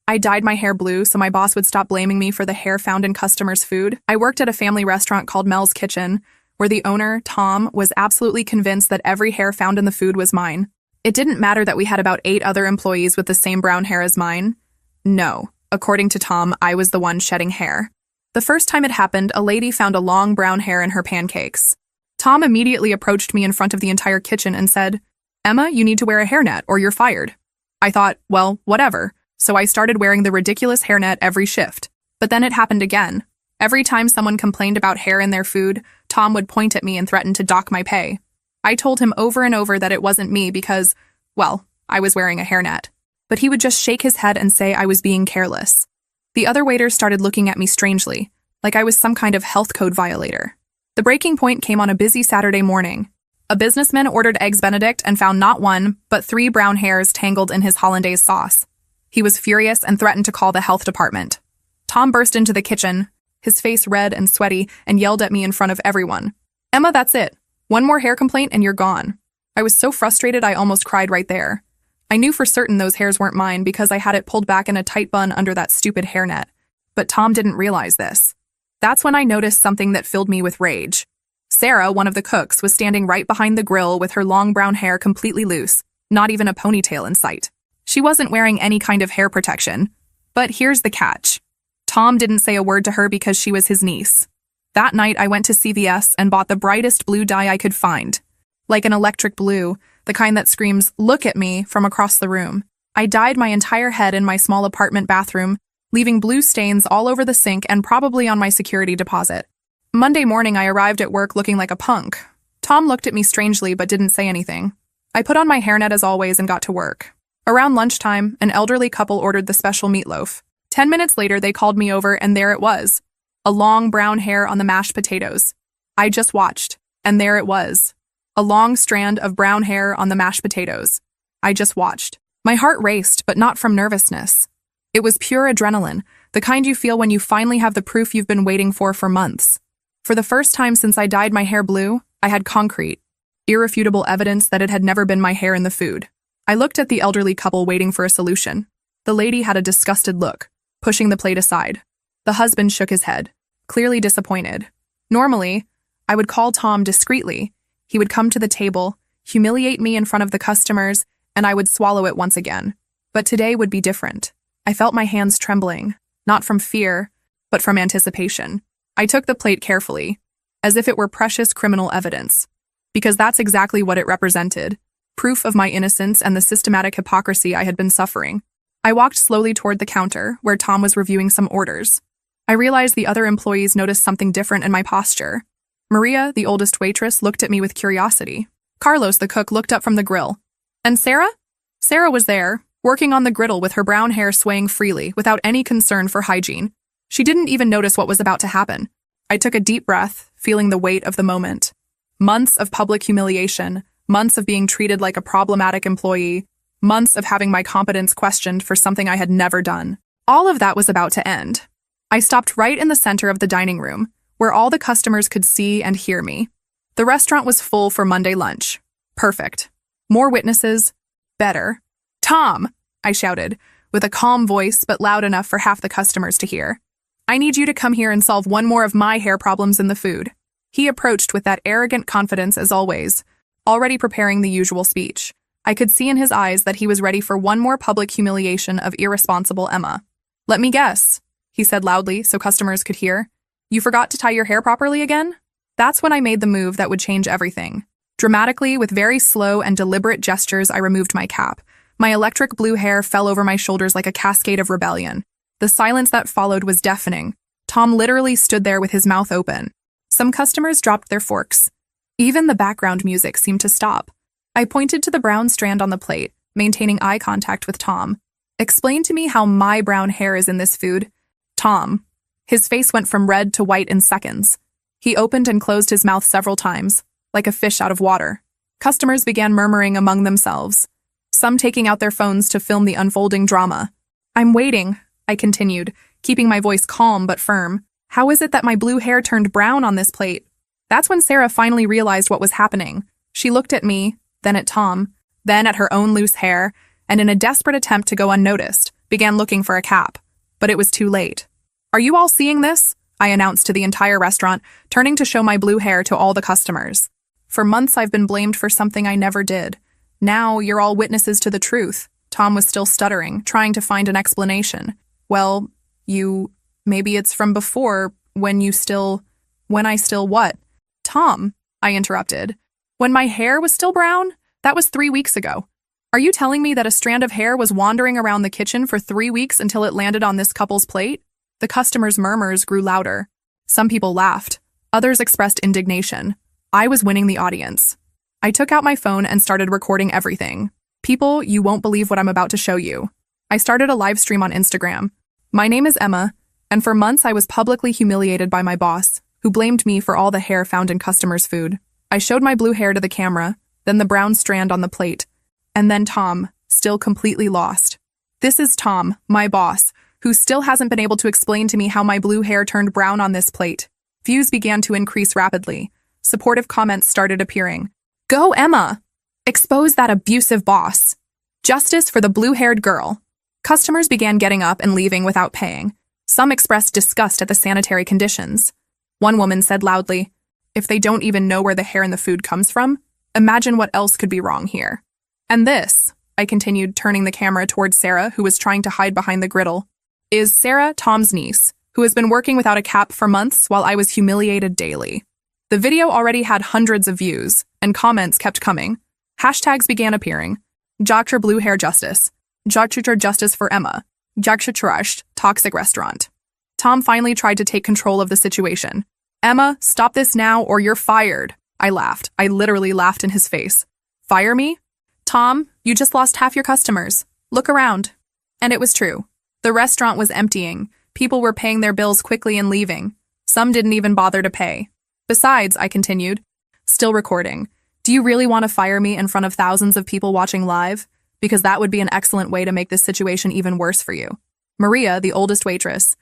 I dyed my hair blue so my boss would stop blaming me for the hair found in customers' food. I worked at a family restaurant called Mel's Kitchen, where the owner, Tom, was absolutely convinced that every hair found in the food was mine. It didn't matter that we had about 8 other employees with the same brown hair as mine. No, according to Tom, I was the one shedding hair. The first time it happened, a lady found a long brown hair in her pancakes. Tom immediately approached me in front of the entire kitchen and said, "Emma, you need to wear a hairnet or you're fired." I thought, well, whatever, so I started wearing the ridiculous hairnet every shift. But then it happened again. Every time someone complained about hair in their food, Tom would point at me and threaten to dock my pay. I told him over and over that it wasn't me because, well, I was wearing a hairnet. But he would just shake his head and say I was being careless. The other waiters started looking at me strangely, like I was some kind of health code violator. The breaking point came on a busy Saturday morning. A businessman ordered Eggs Benedict and found not 1, but 3 brown hairs tangled in his hollandaise sauce. He was furious and threatened to call the health department. Tom burst into the kitchen, his face red and sweaty, and yelled at me in front of everyone. "Emma, that's it. 1 more hair complaint and you're gone." I was so frustrated I almost cried right there. I knew for certain those hairs weren't mine because I had it pulled back in a tight bun under that stupid hairnet. But Tom didn't realize this. That's when I noticed something that filled me with rage. Sarah, one of the cooks, was standing right behind the grill with her long brown hair completely loose, not even a ponytail in sight. She wasn't wearing any kind of hair protection. But here's the catch. Tom didn't say a word to her because she was his niece. That night I went to CVS and bought the brightest blue dye I could find. Like an electric blue, the kind that screams, "Look at me," from across the room. I dyed my entire head in my small apartment bathroom, leaving blue stains all over the sink and probably on my security deposit. Monday morning I arrived at work looking like a punk. Tom looked at me strangely but didn't say anything. I put on my hairnet as always and got to work. Around lunchtime, an elderly couple ordered the special meatloaf. 10 minutes later they called me over and there it was. A long brown hair on the mashed potatoes. I just watched, and there it was. A long strand of brown hair on the mashed potatoes. I just watched. My heart raced, but not from nervousness. It was pure adrenaline, the kind you feel when you finally have the proof you've been waiting for months. For the first time since I dyed my hair blue, I had concrete, irrefutable evidence that it had never been my hair in the food. I looked at the elderly couple waiting for a solution. The lady had a disgusted look, pushing the plate aside. The husband shook his head, clearly disappointed. Normally, I would call Tom discreetly. He would come to the table, humiliate me in front of the customers, and I would swallow it once again. But today would be different. I felt my hands trembling, not from fear, but from anticipation. I took the plate carefully, as if it were precious criminal evidence, because that's exactly what it represented, proof of my innocence and the systematic hypocrisy I had been suffering. I walked slowly toward the counter, where Tom was reviewing some orders. I realized the other employees noticed something different in my posture. Maria, the oldest waitress, looked at me with curiosity. Carlos, the cook, looked up from the grill. And Sarah? Sarah was there, working on the griddle with her brown hair swaying freely, without any concern for hygiene. She didn't even notice what was about to happen. I took a deep breath, feeling the weight of the moment. Months of public humiliation, months of being treated like a problematic employee, months of having my competence questioned for something I had never done. All of that was about to end. I stopped right in the center of the dining room, where all the customers could see and hear me. The restaurant was full for Monday lunch. Perfect. More witnesses. Better. "Tom!" I shouted, with a calm voice but loud enough for half the customers to hear. "I need you to come here and solve 1 more of my hair problems in the food." He approached with that arrogant confidence as always, already preparing the usual speech. I could see in his eyes that he was ready for 1 more public humiliation of irresponsible Emma. "Let me guess," he said loudly so customers could hear. "You forgot to tie your hair properly again?" That's when I made the move that would change everything. Dramatically, with very slow and deliberate gestures, I removed my cap. My electric blue hair fell over my shoulders like a cascade of rebellion. The silence that followed was deafening. Tom literally stood there with his mouth open. Some customers dropped their forks. Even the background music seemed to stop. I pointed to the brown strand on the plate, maintaining eye contact with Tom. "Explain to me how my brown hair is in this food." Tom. His face went from red to white in seconds. He opened and closed his mouth several times, like a fish out of water. Customers began murmuring among themselves, some taking out their phones to film the unfolding drama. "I'm waiting," I continued, keeping my voice calm but firm. "How is it that my blue hair turned brown on this plate?" That's when Sarah finally realized what was happening. She looked at me, then at Tom, then at her own loose hair, and in a desperate attempt to go unnoticed, began looking for a cap, but it was too late. "Are you all seeing this?" I announced to the entire restaurant, turning to show my blue hair to all the customers. "For months I've been blamed for something I never did. Now you're all witnesses to the truth." Tom was still stuttering, trying to find an explanation. "Well, maybe it's from before, when I still what?" "Tom," I interrupted. "When my hair was still brown? That was 3 weeks ago. Are you telling me that a strand of hair was wandering around the kitchen for 3 weeks until it landed on this couple's plate?" The customers' murmurs grew louder. Some people laughed. Others expressed indignation. I was winning the audience. I took out my phone and started recording everything. "People, you won't believe what I'm about to show you." I started a live stream on Instagram. "My name is Emma, and for months I was publicly humiliated by my boss, who blamed me for all the hair found in customers' food. I showed my blue hair to the camera, then the brown strand on the plate, and then Tom, still completely lost. This is Tom, my boss, who still hasn't been able to explain to me how my blue hair turned brown on this plate." Views began to increase rapidly. Supportive comments started appearing. "Go, Emma! Expose that abusive boss! Justice for the blue-haired girl!" Customers began getting up and leaving without paying. Some expressed disgust at the sanitary conditions. One woman said loudly, "If they don't even know where the hair in the food comes from, imagine what else could be wrong here." "And this," I continued, turning the camera towards Sarah, who was trying to hide behind the griddle, "is Sarah, Tom's niece, who has been working without a cap for months while I was humiliated daily." The video already had hundreds of views, and comments kept coming. Hashtags began appearing. "Dr. Blue Hair Justice," "Dr. Justice for Emma," "Dr. Trashed, Toxic Restaurant." Tom finally tried to take control of the situation. "Emma, stop this now or you're fired." I laughed. I literally laughed in his face. "Fire me? Tom, you just lost half your customers. Look around." And it was true. The restaurant was emptying. People were paying their bills quickly and leaving. Some didn't even bother to pay. "Besides," I continued, still recording, "do you really want to fire me in front of thousands of people watching live? Because that would be an excellent way to make this situation even worse for you." Maria, the oldest waitress,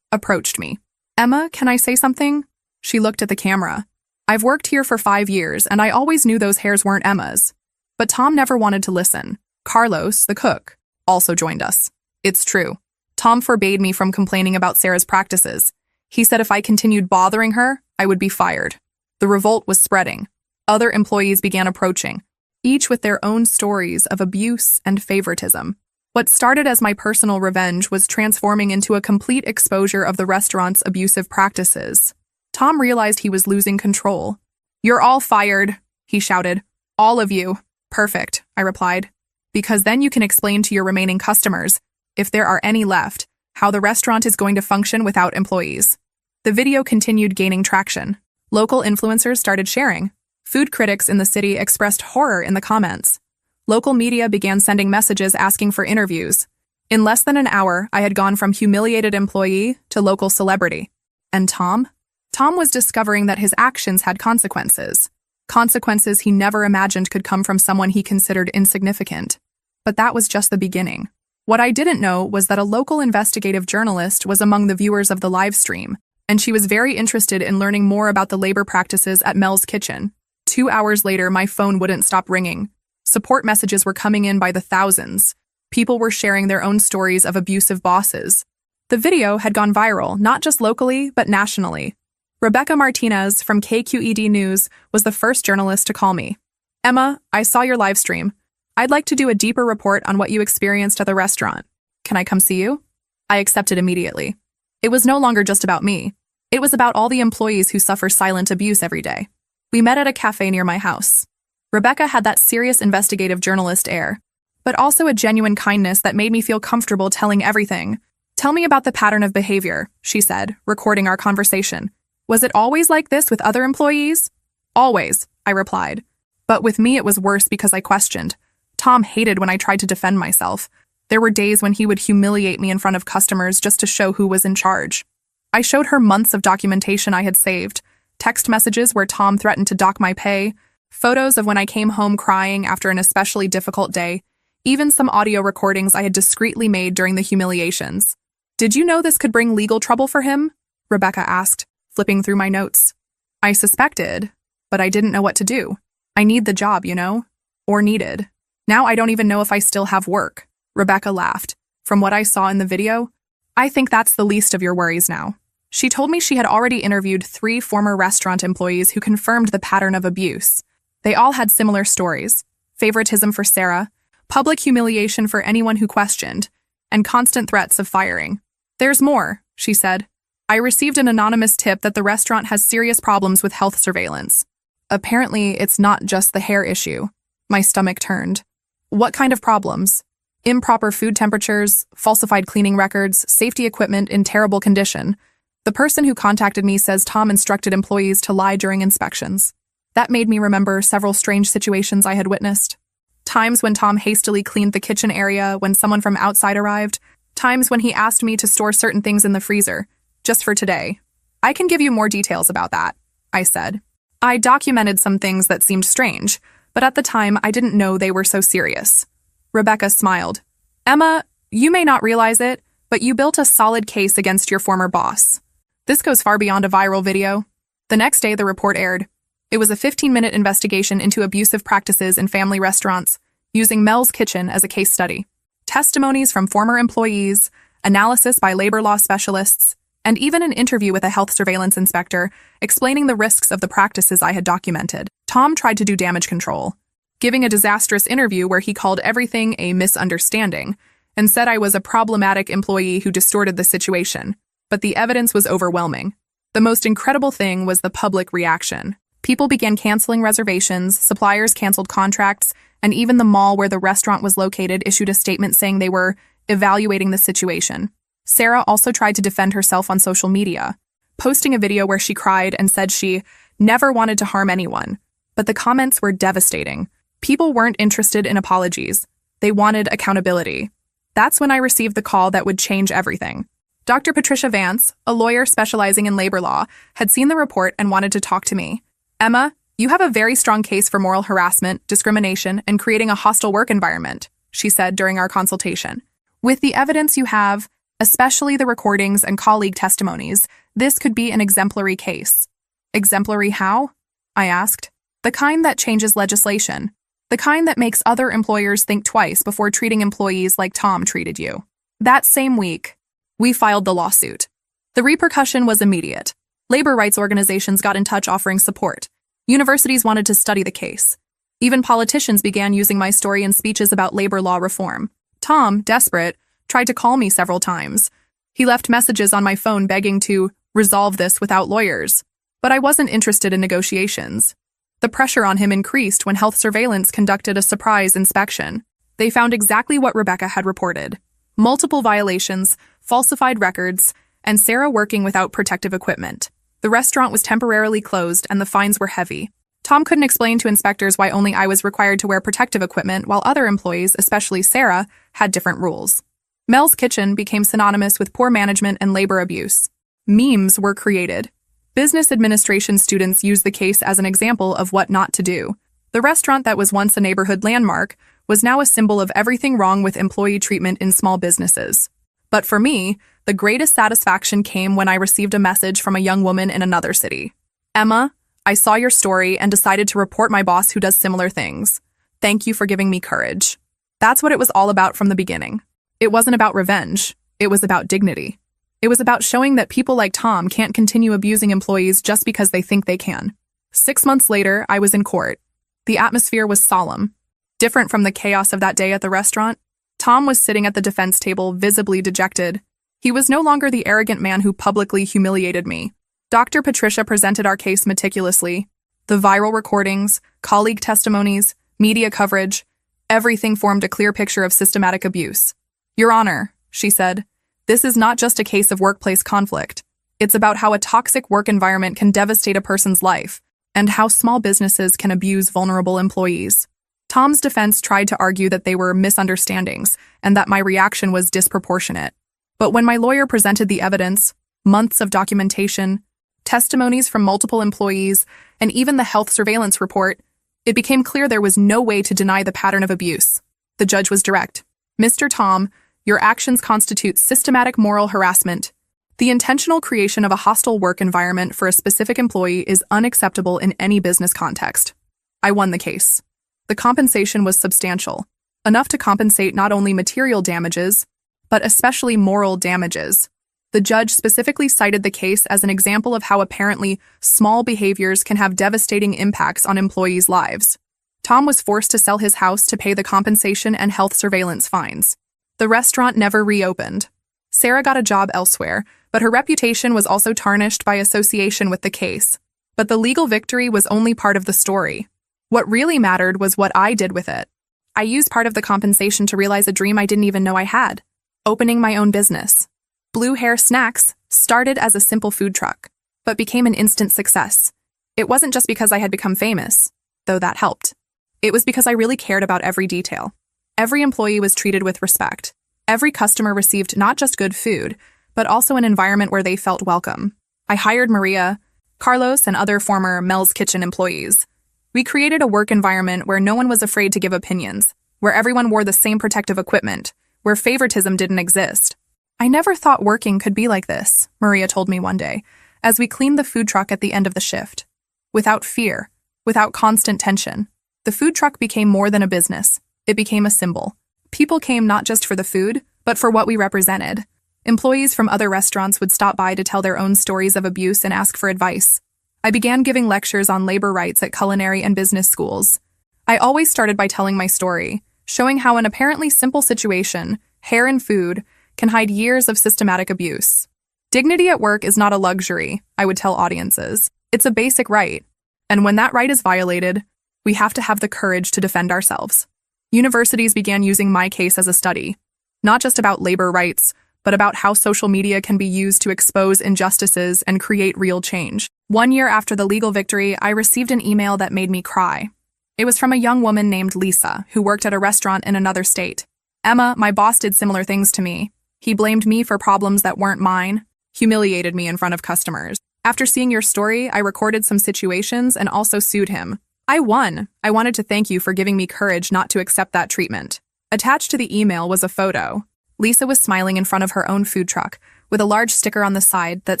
approached me. "Emma, can I say something?" She looked at the camera. "I've worked here for 5 years, and I always knew those hairs weren't Emma's." But Tom never wanted to listen. Carlos, the cook, also joined us. "It's true. Tom forbade me from complaining about Sarah's practices. He said if I continued bothering her, I would be fired." The revolt was spreading. Other employees began approaching, each with their own stories of abuse and favoritism. What started as my personal revenge was transforming into a complete exposure of the restaurant's abusive practices. Tom realized he was losing control. "You're all fired," he shouted. "All of you." "Perfect," I replied. "Because then you can explain to your remaining customers, if there are any left, how the restaurant is going to function without employees." The video continued gaining traction. Local influencers started sharing. Food critics in the city expressed horror in the comments. Local media began sending messages asking for interviews. In less than an hour, I had gone from humiliated employee to local celebrity. And Tom? Tom was discovering that his actions had consequences. Consequences he never imagined could come from someone he considered insignificant. But that was just the beginning. What I didn't know was that a local investigative journalist was among the viewers of the live stream, and she was very interested in learning more about the labor practices at Mel's Kitchen. 2 hours later, my phone wouldn't stop ringing. Support messages were coming in by the thousands. People were sharing their own stories of abusive bosses. The video had gone viral, not just locally, but nationally. Rebecca Martinez from KQED News was the first journalist to call me. "Emma, I saw your live stream. I'd like to do a deeper report on what you experienced at the restaurant. Can I come see you?" I accepted immediately. It was no longer just about me. It was about all the employees who suffer silent abuse every day. We met at a cafe near my house. Rebecca had that serious investigative journalist air, but also a genuine kindness that made me feel comfortable telling everything. "Tell me about the pattern of behavior," she said, recording our conversation. "Was it always like this with other employees?" "Always," I replied. But with me it was worse because I questioned. Tom hated when I tried to defend myself. There were days when he would humiliate me in front of customers just to show who was in charge. I showed her months of documentation I had saved, text messages where Tom threatened to dock my pay, photos of when I came home crying after an especially difficult day, even some audio recordings I had discreetly made during the humiliations. "Did you know this could bring legal trouble for him?" Rebecca asked, flipping through my notes. I suspected, but I didn't know what to do. I need the job, you know? Or needed. Now I don't even know if I still have work. Rebecca laughed. From what I saw in the video, I think that's the least of your worries now. She told me she had already interviewed 3 former restaurant employees who confirmed the pattern of abuse. They all had similar stories: favoritism for Sarah, public humiliation for anyone who questioned, and constant threats of firing. There's more, she said. I received an anonymous tip that the restaurant has serious problems with health surveillance. Apparently, it's not just the hair issue. My stomach turned. What kind of problems? Improper food temperatures, falsified cleaning records, safety equipment in terrible condition. The person who contacted me says Tom instructed employees to lie during inspections. That made me remember several strange situations I had witnessed. Times when Tom hastily cleaned the kitchen area when someone from outside arrived. Times when he asked me to store certain things in the freezer, just for today. I can give you more details about that, I said. I documented some things that seemed strange, but at the time I didn't know they were so serious. Rebecca smiled. Emma, you may not realize it, but you built a solid case against your former boss. This goes far beyond a viral video. The next day, the report aired. It was a 15-minute investigation into abusive practices in family restaurants, using Mel's Kitchen as a case study. Testimonies from former employees, analysis by labor law specialists, and even an interview with a health surveillance inspector explaining the risks of the practices I had documented. Tom tried to do damage control, giving a disastrous interview where he called everything a misunderstanding and said I was a problematic employee who distorted the situation. But the evidence was overwhelming. The most incredible thing was the public reaction. People began canceling reservations, suppliers canceled contracts, and even the mall where the restaurant was located issued a statement saying they were evaluating the situation. Sarah also tried to defend herself on social media, posting a video where she cried and said she never wanted to harm anyone. But the comments were devastating. People weren't interested in apologies. They wanted accountability. That's when I received the call that would change everything. Dr. Patricia Vance, a lawyer specializing in labor law, had seen the report and wanted to talk to me. Emma, you have a very strong case for moral harassment, discrimination, and creating a hostile work environment, she said during our consultation. With the evidence you have, especially the recordings and colleague testimonies, this could be an exemplary case. Exemplary how? I asked. The kind that changes legislation. The kind that makes other employers think twice before treating employees like Tom treated you. That same week, we filed the lawsuit. The repercussion was immediate. Labor rights organizations got in touch offering support. Universities wanted to study the case. Even politicians began using my story in speeches about labor law reform. Tom, desperate, tried to call me several times. He left messages on my phone begging to resolve this without lawyers. But I wasn't interested in negotiations. The pressure on him increased when health surveillance conducted a surprise inspection. They found exactly what Rebecca had reported: multiple violations, falsified records, and Sarah working without protective equipment. The restaurant was temporarily closed and the fines were heavy. Tom couldn't explain to inspectors why only I was required to wear protective equipment while other employees, especially Sarah, had different rules. Mel's Kitchen became synonymous with poor management and labor abuse. Memes were created. Business administration students used the case as an example of what not to do. The restaurant that was once a neighborhood landmark was now a symbol of everything wrong with employee treatment in small businesses. But for me, the greatest satisfaction came when I received a message from a young woman in another city. Emma, I saw your story and decided to report my boss who does similar things. Thank you for giving me courage. That's what it was all about from the beginning. It wasn't about revenge. It was about dignity. It was about showing that people like Tom can't continue abusing employees just because they think they can. 6 months later, I was in court. The atmosphere was solemn. Different from the chaos of that day at the restaurant, Tom was sitting at the defense table, visibly dejected. He was no longer the arrogant man who publicly humiliated me. Dr. Patricia presented our case meticulously. The viral recordings, colleague testimonies, media coverage, everything formed a clear picture of systematic abuse. Your Honor, she said, this is not just a case of workplace conflict. It's about how a toxic work environment can devastate a person's life, and how small businesses can abuse vulnerable employees. Tom's defense tried to argue that they were misunderstandings and that my reaction was disproportionate. But when my lawyer presented the evidence, months of documentation, testimonies from multiple employees, and even the health surveillance report, it became clear there was no way to deny the pattern of abuse. The judge was direct. Mr. Tom, your actions constitute systematic moral harassment. The intentional creation of a hostile work environment for a specific employee is unacceptable in any business context. I won the case. The compensation was substantial, enough to compensate not only material damages, but especially moral damages. The judge specifically cited the case as an example of how apparently small behaviors can have devastating impacts on employees' lives. Tom was forced to sell his house to pay the compensation and health surveillance fines. The restaurant never reopened. Sarah got a job elsewhere, but her reputation was also tarnished by association with the case. But the legal victory was only part of the story. What really mattered was what I did with it. I used part of the compensation to realize a dream I didn't even know I had: opening my own business. Blue Hair Snacks started as a simple food truck, but became an instant success. It wasn't just because I had become famous, though that helped. It was because I really cared about every detail. Every employee was treated with respect. Every customer received not just good food, but also an environment where they felt welcome. I hired Maria, Carlos, and other former Mel's Kitchen employees. We created a work environment where no one was afraid to give opinions, where everyone wore the same protective equipment, where favoritism didn't exist. I never thought working could be like this, Maria told me one day, as we cleaned the food truck at the end of the shift. Without fear, without constant tension. The food truck became more than a business. It became a symbol. People came not just for the food, but for what we represented. Employees from other restaurants would stop by to tell their own stories of abuse and ask for advice. I began giving lectures on labor rights at culinary and business schools. I always started by telling my story, showing how an apparently simple situation, hair and food, can hide years of systematic abuse. Dignity at work is not a luxury, I would tell audiences. It's a basic right. And when that right is violated, we have to have the courage to defend ourselves. Universities began using my case as a study, not just about labor rights, but about how social media can be used to expose injustices and create real change. 1 year after the legal victory, I received an email that made me cry. It was from a young woman named Lisa, who worked at a restaurant in another state. Emma, my boss, did similar things to me. He blamed me for problems that weren't mine, humiliated me in front of customers. After seeing your story, I recorded some situations and also sued him. I won. I wanted to thank you for giving me courage not to accept that treatment. Attached to the email was a photo. Lisa was smiling in front of her own food truck, with a large sticker on the side that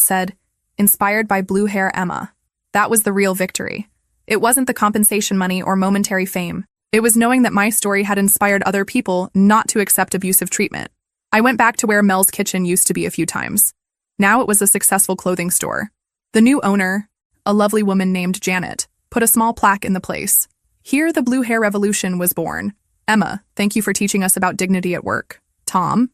said, "Inspired by Blue Hair Emma." That was the real victory. It wasn't the compensation money or momentary fame. It was knowing that my story had inspired other people not to accept abusive treatment. I went back to where Mel's Kitchen used to be a few times. Now it was a successful clothing store. The new owner, a lovely woman named Janet, put a small plaque in the place. Here the Blue Hair Revolution was born. Emma, thank you for teaching us about dignity at work. Tom,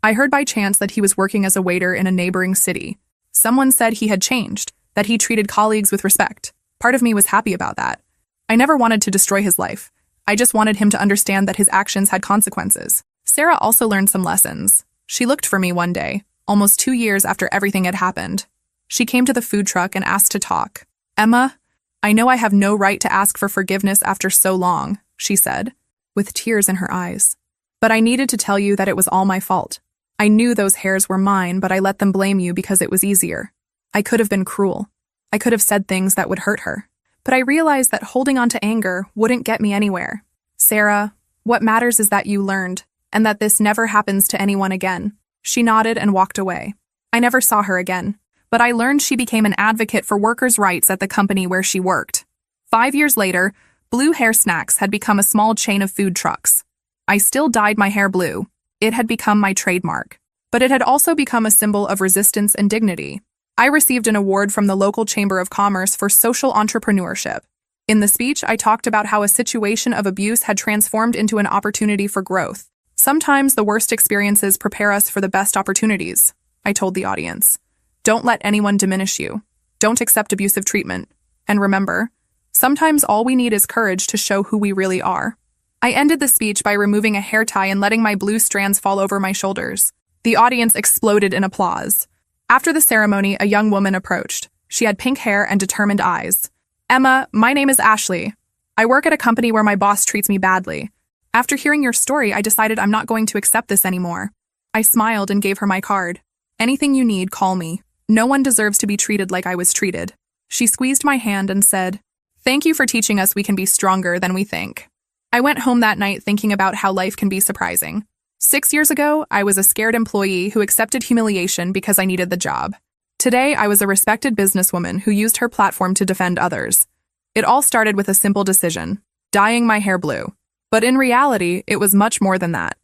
I heard by chance that he was working as a waiter in a neighboring city. Someone said he had changed, that he treated colleagues with respect. Part of me was happy about that. I never wanted to destroy his life. I just wanted him to understand that his actions had consequences. Sarah also learned some lessons. She looked for me one day, almost 2 years after everything had happened. She came to the food truck and asked to talk. "Emma, I know I have no right to ask for forgiveness after so long," she said, with tears in her eyes. "But I needed to tell you that it was all my fault. I knew those hairs were mine, but I let them blame you because it was easier. I could have been cruel. I could have said things that would hurt her. But I realized that holding on to anger wouldn't get me anywhere. Sarah, what matters is that you learned, and that this never happens to anyone again." She nodded and walked away. I never saw her again, but I learned she became an advocate for workers' rights at the company where she worked. 5 years later, Blue Hair Snacks had become a small chain of food trucks. I still dyed my hair blue. It had become my trademark. But it had also become a symbol of resistance and dignity. I received an award from the local Chamber of Commerce for social entrepreneurship. In the speech, I talked about how a situation of abuse had transformed into an opportunity for growth. Sometimes the worst experiences prepare us for the best opportunities, I told the audience. Don't let anyone diminish you. Don't accept abusive treatment. And remember, sometimes all we need is courage to show who we really are. I ended the speech by removing a hair tie and letting my blue strands fall over my shoulders. The audience exploded in applause. After the ceremony, a young woman approached. She had pink hair and determined eyes. "Emma, my name is Ashley. I work at a company where my boss treats me badly. After hearing your story, I decided I'm not going to accept this anymore." I smiled and gave her my card. "Anything you need, call me. No one deserves to be treated like I was treated." She squeezed my hand and said, "Thank you for teaching us we can be stronger than we think." I went home that night thinking about how life can be surprising. 6 years ago, I was a scared employee who accepted humiliation because I needed the job. Today, I was a respected businesswoman who used her platform to defend others. It all started with a simple decision: dyeing my hair blue. But in reality, it was much more than that.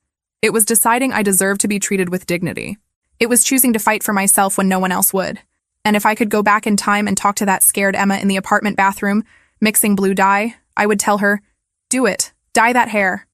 It was deciding I deserved to be treated with dignity. It was choosing to fight for myself when no one else would. And if I could go back in time and talk to that scared Emma in the apartment bathroom, mixing blue dye, I would tell her, "Do it. Dye that hair."